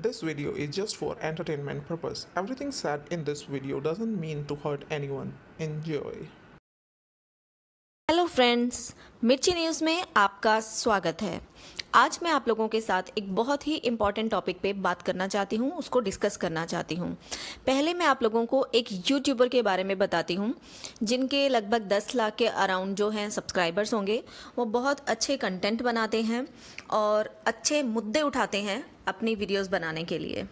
This video is just for entertainment purpose. Everything said in this video doesn't mean to hurt anyone. Enjoy. Hello friends, मिर्ची news में आपका स्वागत है। आज मैं आप लोगों के साथ एक बहुत ही इम्पॉर्टेंट टॉपिक पे बात करना चाहती हूँ, उसको डिस्कस करना चाहती हूँ। पहले मैं आप लोगों को एक यूट्यूबर के बारे में बताती हूँ जिनके लगभग 10 लाख के अराउंड जो हैं सब्सक्राइबर्स होंगे। वो बहुत अच्छे कंटेंट बनाते हैं और अच्छे मुद्दे उठाते हैं अपनी वीडियोस बनाने के लिए।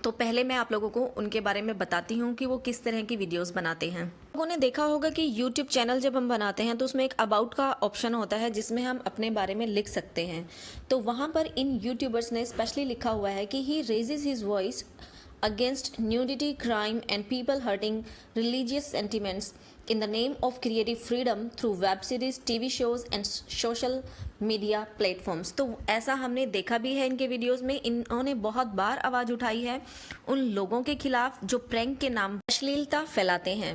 तो पहले मैं आप लोगों को उनके बारे में बताती हूँ कि वो किस तरह की वीडियोस बनाते हैं। लोगों ने देखा होगा कि यूट्यूब चैनल जब हम बनाते हैं तो उसमें एक अबाउट का ऑप्शन होता है जिसमें हम अपने बारे में लिख सकते हैं। तो वहाँ पर इन यूट्यूबर्स ने स्पेशली लिखा हुआ है कि he raises his voice against nudity, crime and people hurting religious sentiments in the name of creative freedom through web series, TV shows and social media platforms। तो ऐसा हमने देखा भी है इनके वीडियोस में। इन्होंने बहुत बार आवाज़ उठाई है उन लोगों के खिलाफ जो प्रैंक के नाम पर अश्लीलता फैलाते हैं।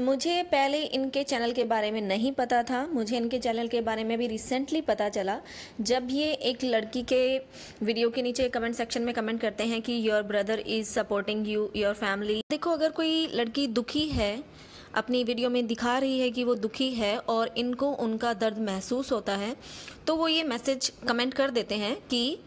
मुझे पहले इनके चैनल के बारे में नहीं पता था। मुझे इनके चैनल के बारे में भी रिसेंटली पता चला जब ये एक लड़की के वीडियो के नीचे कमेंट सेक्शन में कमेंट करते हैं कि your brother is supporting you, your family. देखो, अगर कोई लड़की दुखी है, अपनी वीडियो में दिखा रही है कि वो दुखी है और इनको उनका दर्द महसूस होता है, तो वो ये मैसेज कमेंट कर देते हैं कि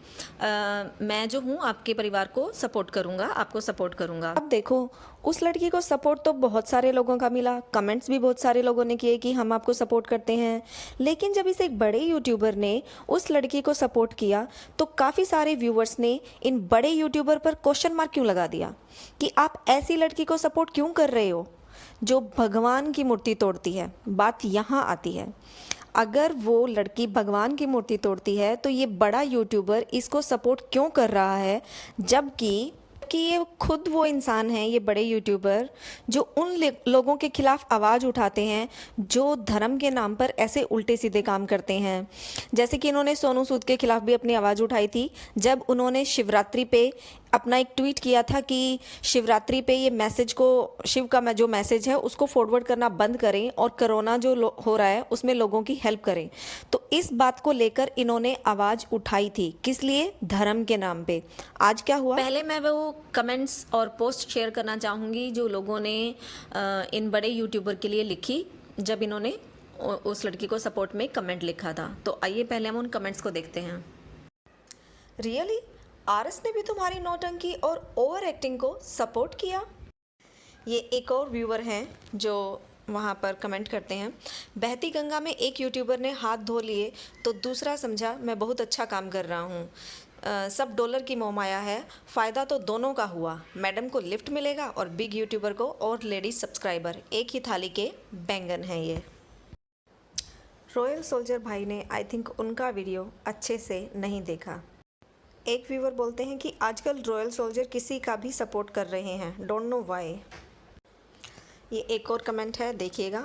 मैं जो हूँ आपके परिवार को सपोर्ट करूँगा, आपको सपोर्ट करूँगा। अब देखो, उस लड़की को सपोर्ट तो बहुत सारे लोगों का मिला, कमेंट्स भी बहुत सारे लोगों ने किए कि हम आपको सपोर्ट करते हैं। लेकिन जब इस एक बड़े यूट्यूबर ने उस लड़की को सपोर्ट किया तो काफ़ी सारे व्यूवर्स ने इन बड़े यूट्यूबर पर क्वेश्चन मार्क क्यों लगा दिया कि आप ऐसी लड़की को सपोर्ट क्यों कर रहे हो जो भगवान की मूर्ति तोड़ती है। बात यहाँ आती है, अगर वो लड़की भगवान की मूर्ति तोड़ती है तो ये बड़ा यूट्यूबर इसको सपोर्ट क्यों कर रहा है, जबकि ये खुद वो इंसान है, ये बड़े यूट्यूबर जो उन लोगों के खिलाफ आवाज़ उठाते हैं जो धर्म के नाम पर ऐसे उल्टे सीधे काम करते हैं। जैसे कि इन्होंने सोनू सूद के खिलाफ भी अपनी आवाज़ उठाई थी जब उन्होंने शिवरात्रि पे अपना एक ट्वीट किया था कि शिवरात्रि पे ये मैसेज को, शिव का जो मैसेज है उसको फॉरवर्ड करना बंद करें और कोरोना जो हो रहा है उसमें लोगों की हेल्प करें। तो इस बात को लेकर इन्होंने आवाज़ उठाई थी, किस लिए? धर्म के नाम पे। आज क्या हुआ? पहले मैं वो कमेंट्स और पोस्ट शेयर करना चाहूँगी जो लोगों ने इन बड़े यूट्यूबर के लिए लिखी जब इन्होंने उस लड़की को सपोर्ट में कमेंट लिखा था। तो आइए पहले हम उन कमेंट्स को देखते हैं। रियली आरएस ने भी तुम्हारी नौटंकी और ओवर एक्टिंग को सपोर्ट किया? ये एक और व्यूअर हैं जो वहाँ पर कमेंट करते हैं। बहती गंगा में एक यूट्यूबर ने हाथ धो लिए तो दूसरा समझा मैं बहुत अच्छा काम कर रहा हूँ। सब डॉलर की मोहमाया है, फ़ायदा तो दोनों का हुआ। मैडम को लिफ्ट मिलेगा और बिग यूट्यूबर को और लेडीज सब्सक्राइबर। एक ही थाली के बैंगन हैं ये। रॉयल सोल्जर भाई ने आई थिंक उनका वीडियो अच्छे से नहीं देखा। एक व्यूवर बोलते हैं कि आजकल रॉयल सोल्जर किसी का भी सपोर्ट कर रहे हैं, डोंट नो व्हाई। ये एक और कमेंट है, देखिएगा।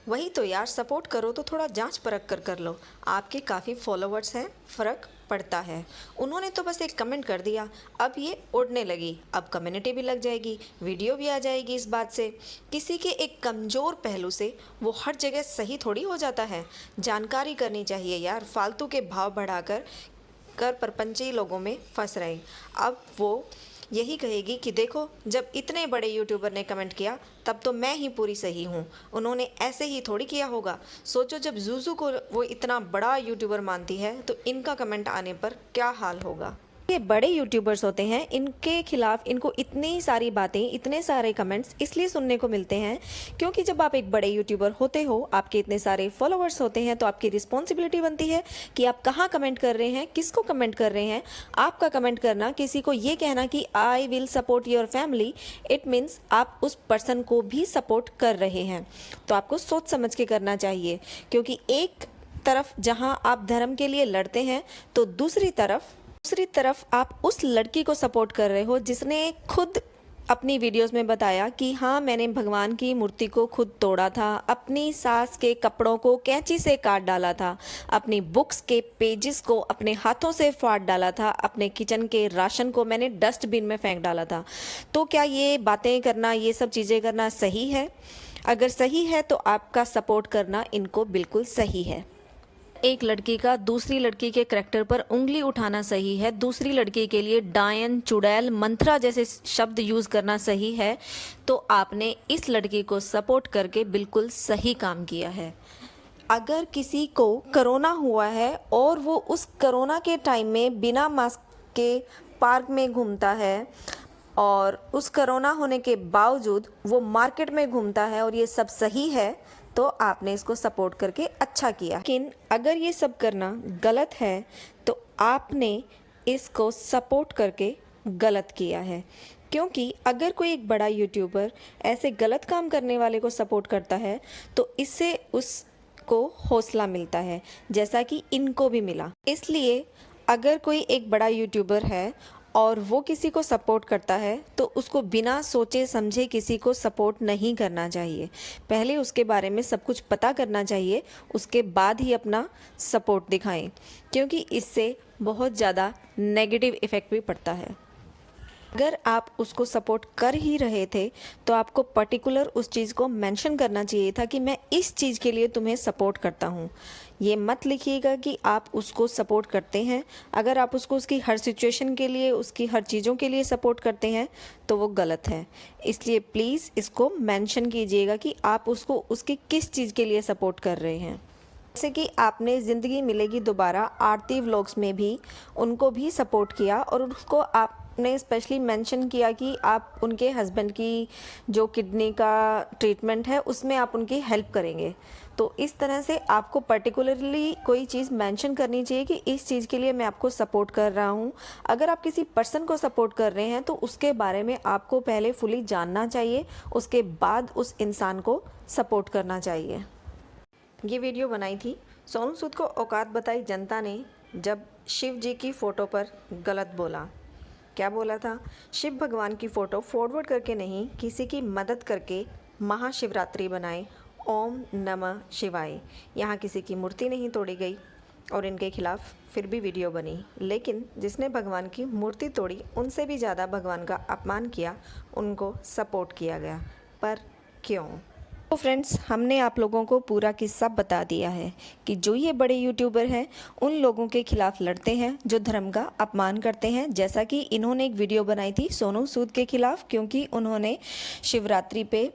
वही तो यार, सपोर्ट करो तो थोड़ा जांच परख कर लो। आपके काफ़ी फॉलोवर्स हैं, फ़र्क पड़ता है। उन्होंने तो बस एक कमेंट कर दिया, अब ये उड़ने लगी, अब कम्युनिटी भी लग जाएगी, वीडियो भी आ जाएगी। इस बात से किसी के एक कमज़ोर पहलू से वो हर जगह सही थोड़ी हो जाता है। जानकारी करनी चाहिए यार, फालतू के भाव बढ़ाकर परपंची लोगों में फंस रहे। अब वो यही कहेगी कि देखो, जब इतने बड़े यूट्यूबर ने कमेंट किया तब तो मैं ही पूरी सही हूँ, उन्होंने ऐसे ही थोड़ी किया होगा। सोचो, जब जूजू को वो इतना बड़ा यूट्यूबर मानती है तो इनका कमेंट आने पर क्या हाल होगा। ये बड़े यूट्यूबर्स होते हैं, इनके खिलाफ इनको इतनी सारी बातें, इतने सारे कमेंट्स इसलिए सुनने को मिलते हैं क्योंकि जब आप एक बड़े यूट्यूबर होते हो, आपके इतने सारे फॉलोअर्स होते हैं, तो आपकी रिस्पॉन्सिबिलिटी बनती है कि आप कहाँ कमेंट कर रहे हैं, किसको कमेंट कर रहे हैं। आपका कमेंट करना, किसी को ये कहना कि I will support your family, it means आप उस पर्सन को भी सपोर्ट कर रहे हैं। तो आपको सोच समझ के करना चाहिए, क्योंकि एक तरफ जहाँ आप धर्म के लिए लड़ते हैं तो दूसरी तरफ आप उस लड़की को सपोर्ट कर रहे हो जिसने खुद अपनी वीडियोस में बताया कि हाँ, मैंने भगवान की मूर्ति को खुद तोड़ा था, अपनी सास के कपड़ों को कैंची से काट डाला था, अपनी बुक्स के पेजेस को अपने हाथों से फाड़ डाला था, अपने किचन के राशन को मैंने डस्टबिन में फेंक डाला था। तो क्या ये बातें करना, ये सब चीज़ें करना सही है? अगर सही है तो आपका सपोर्ट करना इनको बिल्कुल सही है। एक लड़की का दूसरी लड़की के करैक्टर पर उंगली उठाना सही है, दूसरी लड़की के लिए डायन, चुड़ैल, मंत्रा जैसे शब्द यूज़ करना सही है, तो आपने इस लड़की को सपोर्ट करके बिल्कुल सही काम किया है। अगर किसी को कोरोना हुआ है और वो उस कोरोना के टाइम में बिना मास्क के पार्क में घूमता है और उस कोरोना होने के बावजूद वो मार्केट में घूमता है और ये सब सही है, तो आपने इसको सपोर्ट करके अच्छा किया। लेकिन अगर ये सब करना गलत है तो आपने इसको सपोर्ट करके गलत किया है, क्योंकि अगर कोई एक बड़ा यूट्यूबर ऐसे गलत काम करने वाले को सपोर्ट करता है तो इससे उसको हौसला मिलता है, जैसा कि इनको भी मिला। इसलिए अगर कोई एक बड़ा यूट्यूबर है और वो किसी को सपोर्ट करता है तो उसको बिना सोचे समझे किसी को सपोर्ट नहीं करना चाहिए। पहले उसके बारे में सब कुछ पता करना चाहिए, उसके बाद ही अपना सपोर्ट दिखाएं, क्योंकि इससे बहुत ज़्यादा नेगेटिव इफ़ेक्ट भी पड़ता है। अगर आप उसको सपोर्ट कर ही रहे थे तो आपको पर्टिकुलर उस चीज़ को मेंशन करना चाहिए था कि मैं इस चीज़ के लिए तुम्हें सपोर्ट करता हूँ। ये मत लिखिएगा कि आप उसको सपोर्ट करते हैं। अगर आप उसको उसकी हर सिचुएशन के लिए, उसकी हर चीज़ों के लिए सपोर्ट करते हैं तो वो गलत है। इसलिए प्लीज़ इसको मेंशन कीजिएगा कि आप उसको उसकी किस चीज़ के लिए सपोर्ट कर रहे हैं। जैसे कि आपने ज़िंदगी मिलेगी दोबारा आरती व्लॉग्स में भी उनको भी सपोर्ट किया और उसको आपने स्पेशली मेंशन किया कि आप उनके हस्बैंड की जो किडनी का ट्रीटमेंट है उसमें आप उनकी हेल्प करेंगे। तो इस तरह से आपको पर्टिकुलरली कोई चीज़ मेंशन करनी चाहिए कि इस चीज़ के लिए मैं आपको सपोर्ट कर रहा हूँ। अगर आप किसी पर्सन को सपोर्ट कर रहे हैं तो उसके बारे में आपको पहले फुली जानना चाहिए, उसके बाद उस इंसान को सपोर्ट करना चाहिए। ये वीडियो बनाई थी सोनू सूद को औकात बताई जनता ने जब शिव जी की फ़ोटो पर गलत बोला। क्या बोला था? शिव भगवान की फ़ोटो फॉरवर्ड करके नहीं, किसी की मदद करके महाशिवरात्रि बनाए। ओम नमः शिवाय। यहाँ किसी की मूर्ति नहीं तोड़ी गई और इनके खिलाफ फिर भी वीडियो बनी, लेकिन जिसने भगवान की मूर्ति तोड़ी उनसे भी ज़्यादा भगवान का अपमान किया, उनको सपोर्ट किया गया। पर क्यों? तो फ्रेंड्स, हमने आप लोगों को पूरा किस्सा बता दिया है कि जो ये बड़े यूट्यूबर हैं उन लोगों के खिलाफ लड़ते हैं जो धर्म का अपमान करते हैं। जैसा कि इन्होंने एक वीडियो बनाई थी सोनू सूद के खिलाफ, क्योंकि उन्होंने शिवरात्रि पे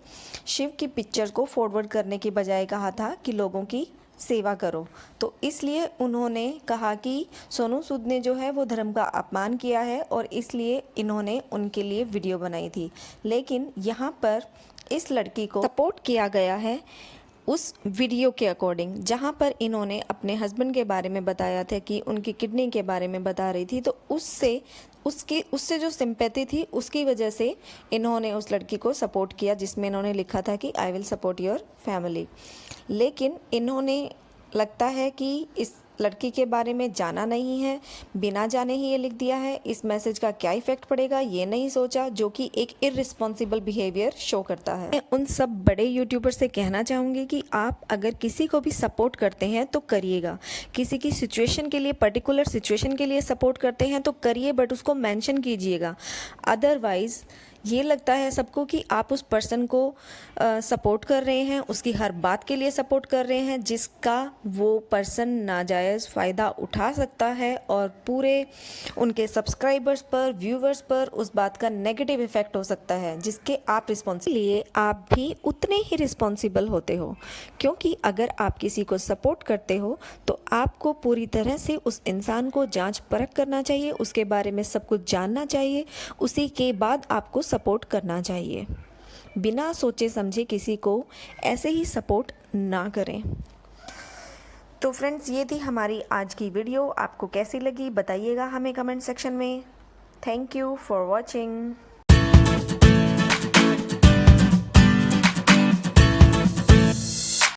शिव की पिक्चर को फॉरवर्ड करने की बजाय कहा था कि लोगों की सेवा करो। तो इसलिए उन्होंने कहा कि सोनू सूद ने जो है वो धर्म का अपमान किया है और इसलिए इन्होंने उनके लिए वीडियो बनाई थी। लेकिन यहाँ पर इस लड़की को सपोर्ट किया गया है उस वीडियो के अकॉर्डिंग, जहाँ पर इन्होंने अपने हस्बैंड के बारे में बताया था कि उनकी किडनी के बारे में बता रही थी। तो उससे जो सिंपैथी थी उसकी वजह से इन्होंने उस लड़की को सपोर्ट किया, जिसमें इन्होंने लिखा था कि I will support your family. लेकिन इन्होंने लगता है कि इस लड़की के बारे में जाना नहीं है, बिना जाने ही ये लिख दिया है। इस मैसेज का क्या इफेक्ट पड़ेगा ये नहीं सोचा, जो कि एक इररिस्पॉन्सिबल बिहेवियर शो करता है। मैं उन सब बड़े यूट्यूबर से कहना चाहूँगी कि आप अगर किसी को भी सपोर्ट करते हैं तो करिएगा। किसी की सिचुएशन के लिए, पर्टिकुलर सिचुएशन के लिए सपोर्ट करते हैं तो करिए, बट उसको मेंशन कीजिएगा। अदरवाइज़ ये लगता है सबको कि आप उस पर्सन को सपोर्ट कर रहे हैं, उसकी हर बात के लिए सपोर्ट कर रहे हैं, जिसका वो पर्सन नाजायज़ फ़ायदा उठा सकता है और पूरे उनके सब्सक्राइबर्स पर, व्यूवर्स पर उस बात का नेगेटिव इफ़ेक्ट हो सकता है, जिसके आप रिस्पॉन्सिबल, लिए आप भी उतने ही रिस्पॉन्सिबल होते हो। क्योंकि अगर आप किसी को सपोर्ट करते हो तो आपको पूरी तरह से उस इंसान को जांच परख करना चाहिए, उसके बारे में सब कुछ जानना चाहिए, उसी के बाद आपको सपोर्ट करना चाहिए। बिना सोचे समझे किसी को ऐसे ही सपोर्ट ना करें। तो फ्रेंड्स, ये थी हमारी आज की वीडियो। आपको कैसी लगी बताइएगा हमें कमेंट सेक्शन में। Thank you for watching.